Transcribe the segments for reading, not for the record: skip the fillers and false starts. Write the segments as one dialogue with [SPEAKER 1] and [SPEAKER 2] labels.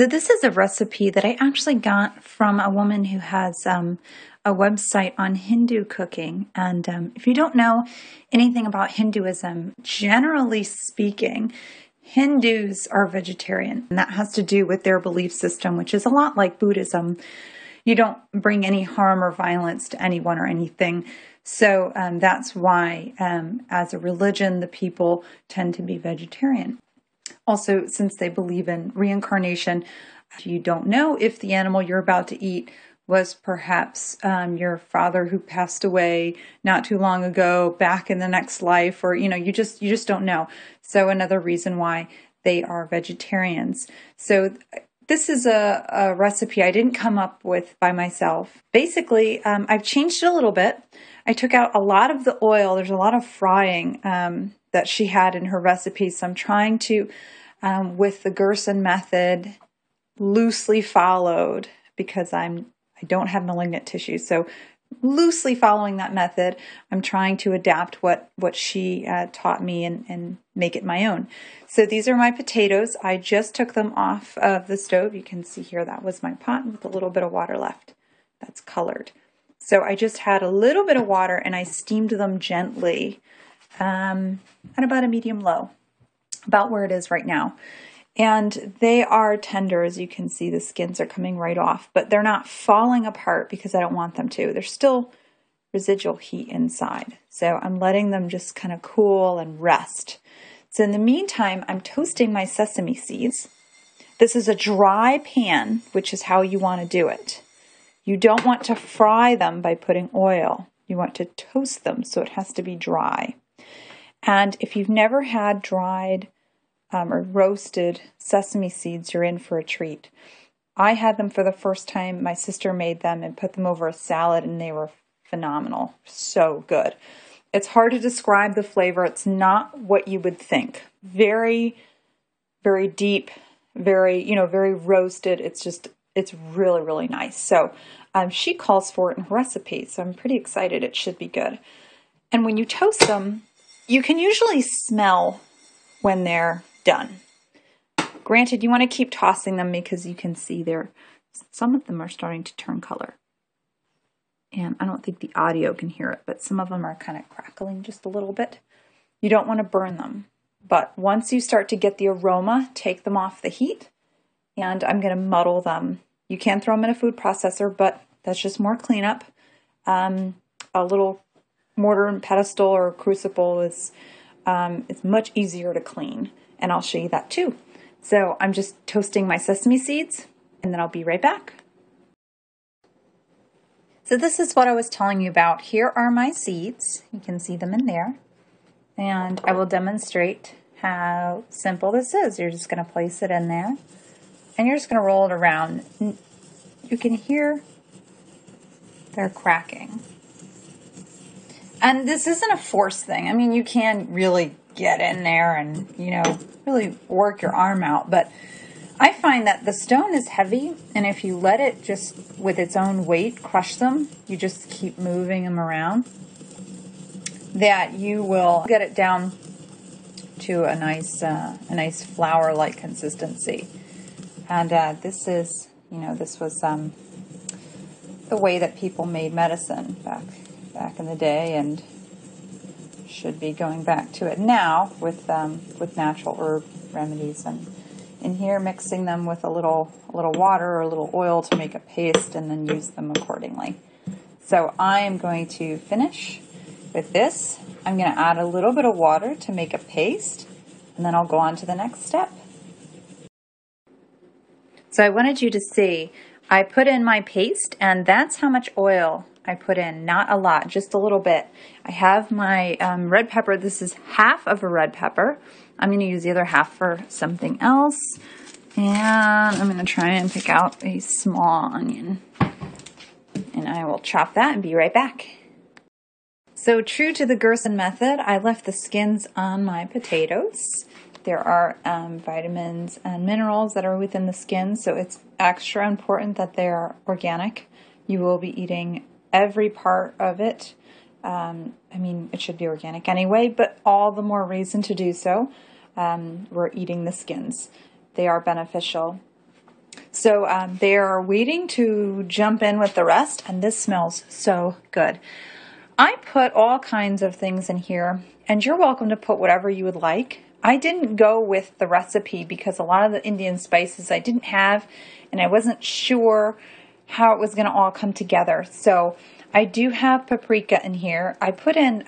[SPEAKER 1] So this is a recipe that I actually got from a woman who has a website on Hindu cooking. And if you don't know anything about Hinduism, generally speaking, Hindus are vegetarian. And that has to do with their belief system, which is a lot like Buddhism. You don't bring any harm or violence to anyone or anything. So that's why, as a religion, the people tend to be vegetarian. Also, since they believe in reincarnation, you don't know if the animal you're about to eat was perhaps your father who passed away not too long ago, back in the next life, or you just don't know. So another reason why they are vegetarians. So this is a recipe I didn't come up with by myself. Basically, I've changed it a little bit. I took out a lot of the oil. There's a lot of frying that she had in her recipe. So I'm trying to, with the Gerson method, loosely followed, because I don't have malignant tissue. So loosely following that method, I'm trying to adapt what she taught me and make it my own. So these are my potatoes. I just took them off of the stove. You can see here that was my pot with a little bit of water left. That's colored. So I just had a little bit of water and I steamed them gently at about a medium low, about where it is right now. And they are tender. As you can see, the skins are coming right off, but they're not falling apart because I don't want them to. There's still residual heat inside. So I'm letting them just kind of cool and rest. So in the meantime, I'm toasting my sesame seeds. This is a dry pan, which is how you want to do it. You don't want to fry them by putting oil. You want to toast them, so it has to be dry. And if you've never had dried or roasted sesame seeds, you're in for a treat. I had them for the first time. My sister made them and put them over a salad, and they were phenomenal. So good. It's hard to describe the flavor. It's not what you would think. Very, very deep, very roasted. It's really, really nice. So she calls for it in her recipe, so I'm pretty excited. It should be good. And when you toast them, you can usually smell when they're done. Granted, you want to keep tossing them because you can see some of them are starting to turn color. And I don't think the audio can hear it, but some of them are kind of crackling just a little bit. You don't want to burn them. But once you start to get the aroma, take them off the heat. And I'm going to muddle them. You can throw them in a food processor, but that's just more cleanup. A little mortar and pestle or crucible is it's much easier to clean, and I'll show you that too. So I'm just toasting my sesame seeds, and then I'll be right back. So this is what I was telling you about. Here are my seeds. You can see them in there, and I will demonstrate how simple this is. You're just going to place it in there. And you're just going to roll it around. You can hear they're cracking. And this isn't a force thing. I mean, you can really get in there and, really work your arm out. But I find that the stone is heavy. And if you let it just with its own weight crush them, you just keep moving them around, that you will get it down to a nice flour-like consistency. And this is, this was the way that people made medicine back in the day, and should be going back to it now with natural herb remedies. And in here, mixing them with a little water or a little oil to make a paste, and then use them accordingly. So I am going to finish with this. I'm going to add a little bit of water to make a paste, and then I'll go on to the next step. So I wanted you to see, I put in my paste, and that's how much oil I put in. Not a lot, just a little bit. I have my red pepper. This is half of a red pepper. I'm going to use the other half for something else. And I'm going to try and pick out a small onion. And I will chop that and be right back. So true to the Gerson method, I left the skins on my potatoes. There are vitamins and minerals that are within the skin, so it's extra important that they are organic. You will be eating every part of it. It should be organic anyway, but all the more reason to do so. We're eating the skins. They are beneficial. So they are waiting to jump in with the rest, and this smells so good. I put all kinds of things in here, and you're welcome to put whatever you would like. I didn't go with the recipe because a lot of the Indian spices I didn't have, and I wasn't sure how it was going to all come together. So I do have paprika in here. I put in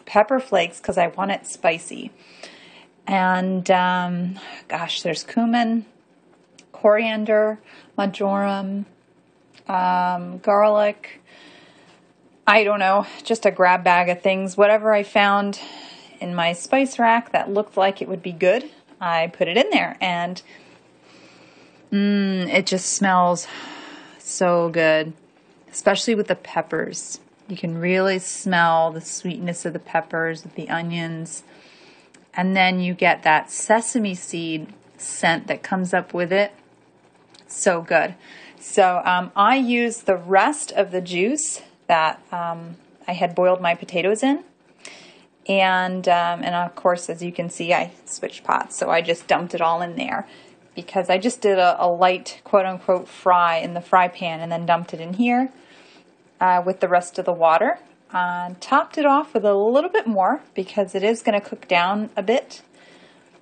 [SPEAKER 1] pepper flakes because I want it spicy. And gosh, there's cumin, coriander, marjoram, garlic. I don't know, just a grab bag of things. Whatever I found in my spice rack that looked like it would be good, I put it in there. And it just smells so good, especially with the peppers. You can really smell the sweetness of the peppers, the onions, and then you get that sesame seed scent that comes up with it. So good. So I used the rest of the juice that I had boiled my potatoes in. And of course, as you can see, I switched pots. So I just dumped it all in there because I just did a light, quote-unquote, fry in the fry pan and then dumped it in here with the rest of the water. Topped it off with a little bit more because it is going to cook down a bit.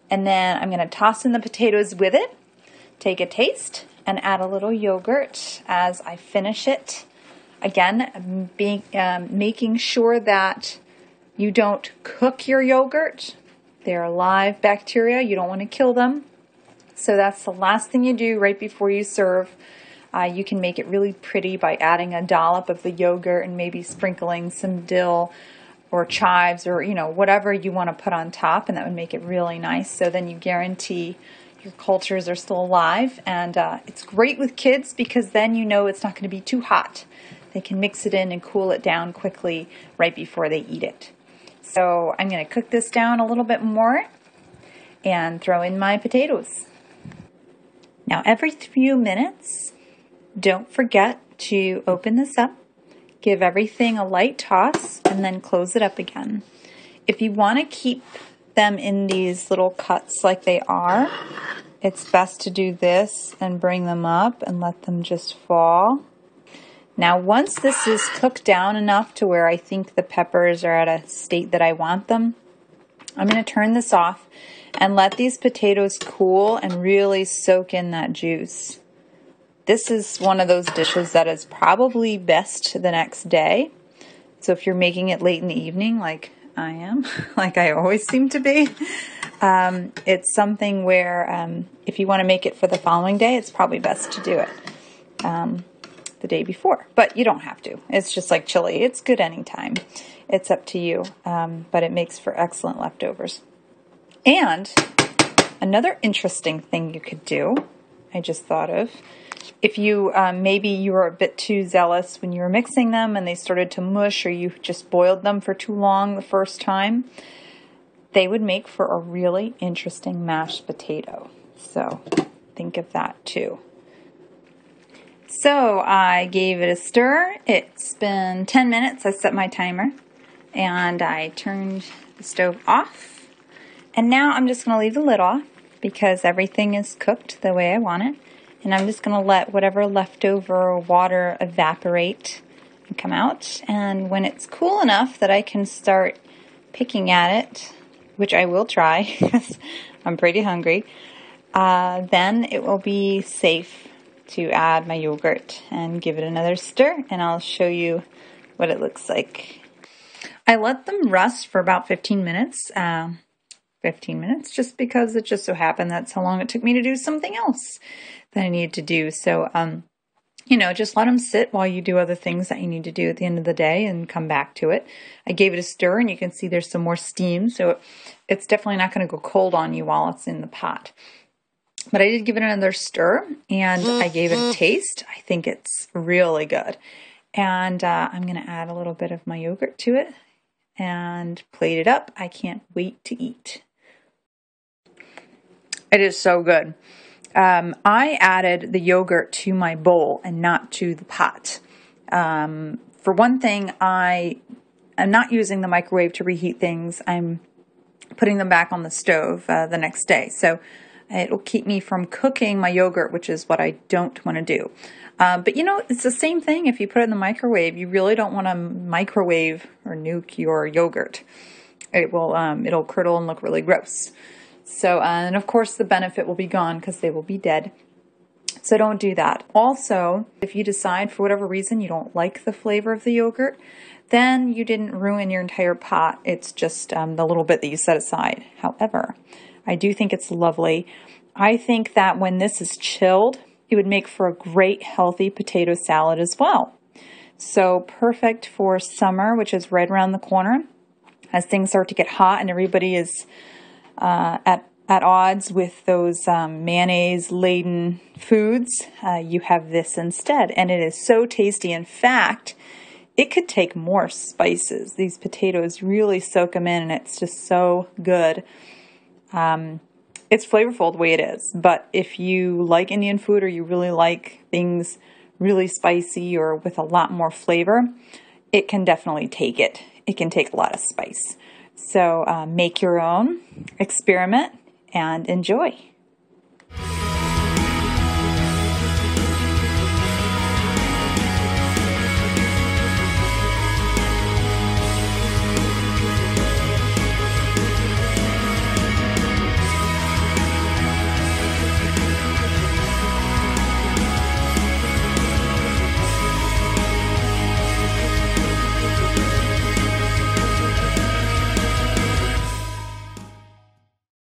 [SPEAKER 1] And then I'm going to toss in the potatoes with it, take a taste, and add a little yogurt as I finish it. Again, making sure that you don't cook your yogurt. They're live bacteria. You don't want to kill them. So that's the last thing you do right before you serve. You can make it really pretty by adding a dollop of the yogurt and maybe sprinkling some dill or chives or, whatever you want to put on top, and that would make it really nice. So then you guarantee your cultures are still alive, and it's great with kids because then it's not going to be too hot. They can mix it in and cool it down quickly right before they eat it. So I'm going to cook this down a little bit more and throw in my potatoes. Now every few minutes, don't forget to open this up, give everything a light toss, and then close it up again. If you want to keep them in these little cuts like they are, it's best to do this and bring them up and let them just fall. Now once this is cooked down enough to where I think the peppers are at a state that I want them, I'm going to turn this off and let these potatoes cool and really soak in that juice. This is one of those dishes that is probably best the next day. So if you're making it late in the evening like I am, like I always seem to be, it's something where if you want to make it for the following day, it's probably best to do it the day before. But you don't have to. It's just like chili. It's good anytime. It's up to you. But it makes for excellent leftovers. And another interesting thing you could do, I just thought of, if you maybe you were a bit too zealous when you were mixing them and they started to mush, or you just boiled them for too long the first time, they would make for a really interesting mashed potato. So think of that too. So I gave it a stir. It's been 10 minutes. I set my timer and I turned the stove off. And now I'm just going to leave the lid off because everything is cooked the way I want it. And I'm just going to let whatever leftover water evaporate and come out. And when it's cool enough that I can start picking at it, which I will try because I'm pretty hungry, then it will be safe to add my yogurt and give it another stir. And I'll show you what it looks like. I let them rest for about 15 minutes. 15 minutes just because it just so happened that's how long it took me to do something else that I needed to do. So, just let them sit while you do other things that you need to do at the end of the day and come back to it. I gave it a stir and you can see there's some more steam. So it's definitely not going to go cold on you while it's in the pot. But I did give it another stir and I gave it a taste. I think it's really good. And I'm going to add a little bit of my yogurt to it and plate it up. I can't wait to eat. It is so good. I added the yogurt to my bowl and not to the pot. For one thing, I am not using the microwave to reheat things. I'm putting them back on the stove the next day. So It'll keep me from cooking my yogurt, which is what I don't want to do. But you know, it's the same thing if you put it in the microwave. You really don't want to microwave or nuke your yogurt. It'll curdle and look really gross. So, and of course the benefit will be gone because they will be dead. So don't do that. Also, if you decide for whatever reason you don't like the flavor of the yogurt, then you didn't ruin your entire pot. It's just the little bit that you set aside. However, I do think it's lovely. I think that when this is chilled, it would make for a great healthy potato salad as well. So perfect for summer, which is right around the corner. As things start to get hot and everybody is at odds with those mayonnaise-laden foods, you have this instead. And it is so tasty. In fact, it could take more spices. These potatoes really soak them in, and it's just so good. It's flavorful the way it is. But if you like Indian food or you really like things really spicy or with a lot more flavor, it can definitely take it. It can take a lot of spice. So make your own, experiment, and enjoy.